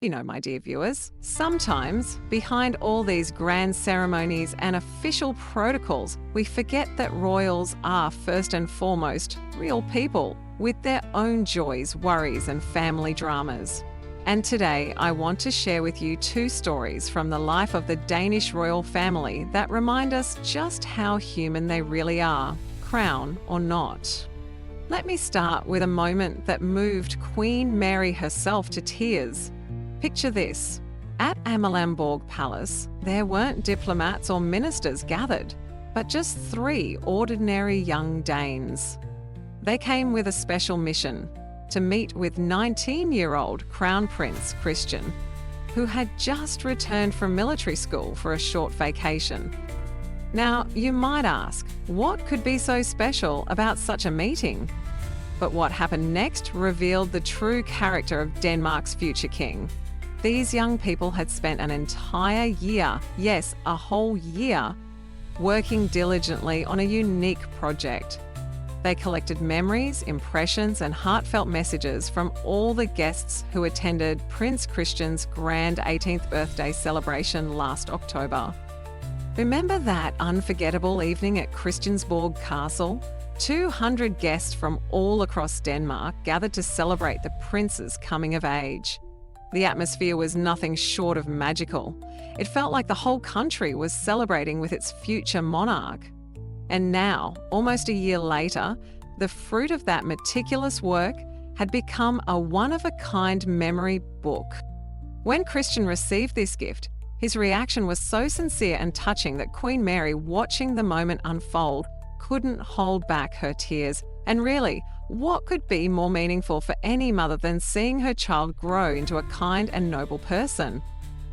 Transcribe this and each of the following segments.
My dear viewers, sometimes behind all these grand ceremonies and official protocols, we forget that royals are first and foremost real people with their own joys, worries, and family dramas. And today, I want to share with you two stories from the life of the Danish royal family that remind us just how human they really are, crown or not. Let me start with a moment that moved Queen Mary herself to tears. Picture this. At Amalienborg Palace, there weren't diplomats or ministers gathered, but just three ordinary young Danes. They came with a special mission to meet with 19-year-old Crown Prince Christian, who had just returned from military school for a short vacation. Now, you might ask, what could be so special about such a meeting? But what happened next revealed the true character of Denmark's future king. These young people had spent an entire year, yes, a whole year, working diligently on a unique project. They collected memories, impressions, and heartfelt messages from all the guests who attended Prince Christian's grand 18th birthday celebration last October. Remember that unforgettable evening at Christiansborg Castle? 200 guests from all across Denmark gathered to celebrate the prince's coming of age. The atmosphere was nothing short of magical. It felt like the whole country was celebrating with its future monarch. And now, almost a year later, the fruit of that meticulous work had become a one-of-a-kind memory book. When Christian received this gift, his reaction was so sincere and touching that Queen Mary, watching the moment unfold, couldn't hold back her tears. And really, what could be more meaningful for any mother than seeing her child grow into a kind and noble person?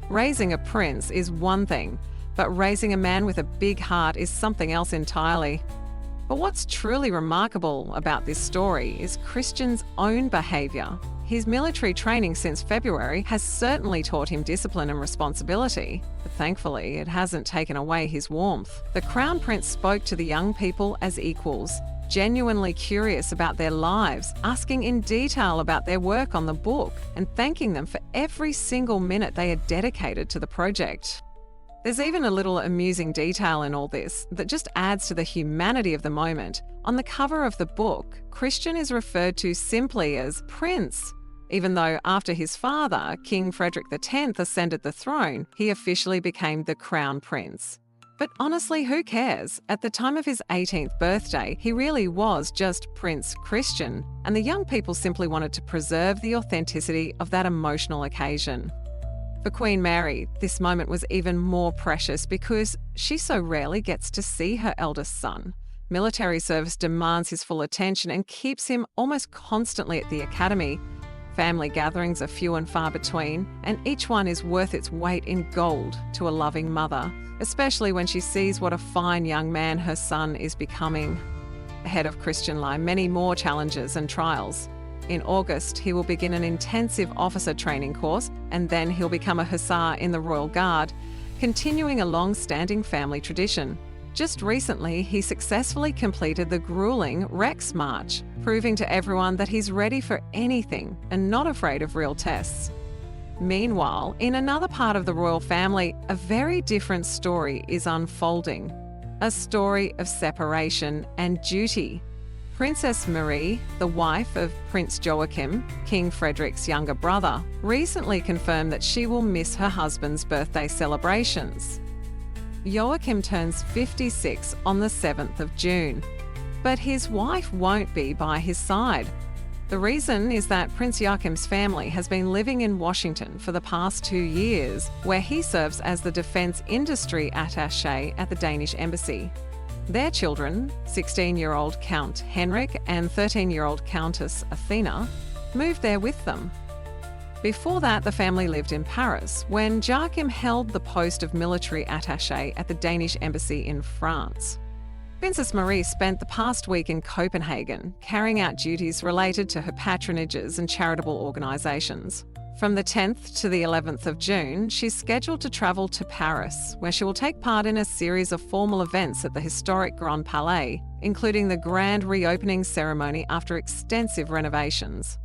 Raising a prince is one thing, but raising a man with a big heart is something else entirely. But what's truly remarkable about this story is Christian's own behaviour. His military training since February has certainly taught him discipline and responsibility, but thankfully it hasn't taken away his warmth. The Crown Prince spoke to the young people as equals, genuinely curious about their lives, asking in detail about their work on the book, and thanking them for every single minute they had dedicated to the project. There's even a little amusing detail in all this that just adds to the humanity of the moment. On the cover of the book, Christian is referred to simply as Prince, even though after his father, King Frederick X, ascended the throne, he officially became the Crown Prince. But honestly, who cares? At the time of his 18th birthday, he really was just Prince Christian, and the young people simply wanted to preserve the authenticity of that emotional occasion. For Queen Mary, this moment was even more precious because she so rarely gets to see her eldest son. Military service demands his full attention and keeps him almost constantly at the academy. Family gatherings are few and far between, and each one is worth its weight in gold to a loving mother, especially when she sees what a fine young man her son is becoming. Ahead of Christian lie many more challenges and trials. In August, he will begin an intensive officer training course, and then he'll become a hussar in the Royal Guard, continuing a long-standing family tradition. Just recently, he successfully completed the grueling Rex March, proving to everyone that he's ready for anything and not afraid of real tests. Meanwhile, in another part of the royal family, a very different story is unfolding. A story of separation and duty. Princess Marie, the wife of Prince Joachim, King Frederick's younger brother, recently confirmed that she will miss her husband's birthday celebrations. Joachim turns 56 on the 7th of June, but his wife won't be by his side. The reason is that Prince Joachim's family has been living in Washington for the past 2 years, where he serves as the defense industry attaché at the Danish embassy. Their children, 16-year-old Count Henrik and 13-year-old Countess Athena, moved there with them. Before that, the family lived in Paris, when Joachim held the post of military attaché at the Danish embassy in France. Princess Marie spent the past week in Copenhagen, carrying out duties related to her patronages and charitable organisations. From the 10th to the 11th of June, she's scheduled to travel to Paris, where she will take part in a series of formal events at the historic Grand Palais, including the grand reopening ceremony after extensive renovations.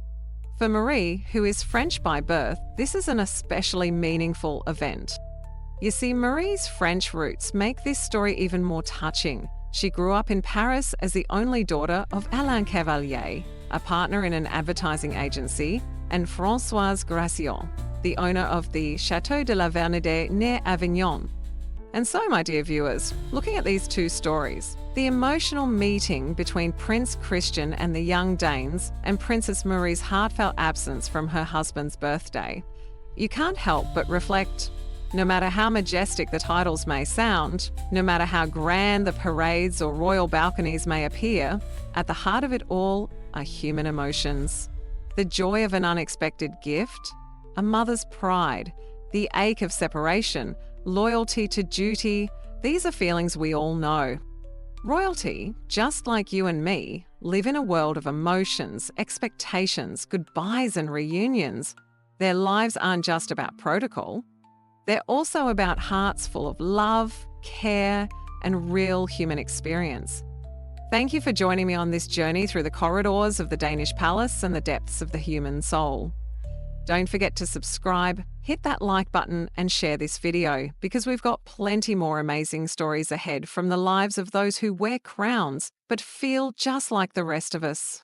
For Marie, who is French by birth, this is an especially meaningful event. You see, Marie's French roots make this story even more touching. She grew up in Paris as the only daughter of Alain Cavalier, a partner in an advertising agency, and Françoise Gracion, the owner of the Château de la Vernede near Avignon. And so, my dear viewers, looking at these two stories, the emotional meeting between Prince Christian and the young Danes and Princess Marie's heartfelt absence from her husband's birthday, you can't help but reflect. No matter how majestic the titles may sound, no matter how grand the parades or royal balconies may appear, at the heart of it all are human emotions. The joy of an unexpected gift, a mother's pride, the ache of separation, loyalty to duty, these are feelings we all know. Royalty, just like you and me, live in a world of emotions, expectations, goodbyes and reunions. Their lives aren't just about protocol. They're also about hearts full of love, care, and real human experience. Thank you for joining me on this journey through the corridors of the Danish palace and the depths of the human soul. Don't forget to subscribe, hit that like button, and share this video, because we've got plenty more amazing stories ahead from the lives of those who wear crowns but feel just like the rest of us.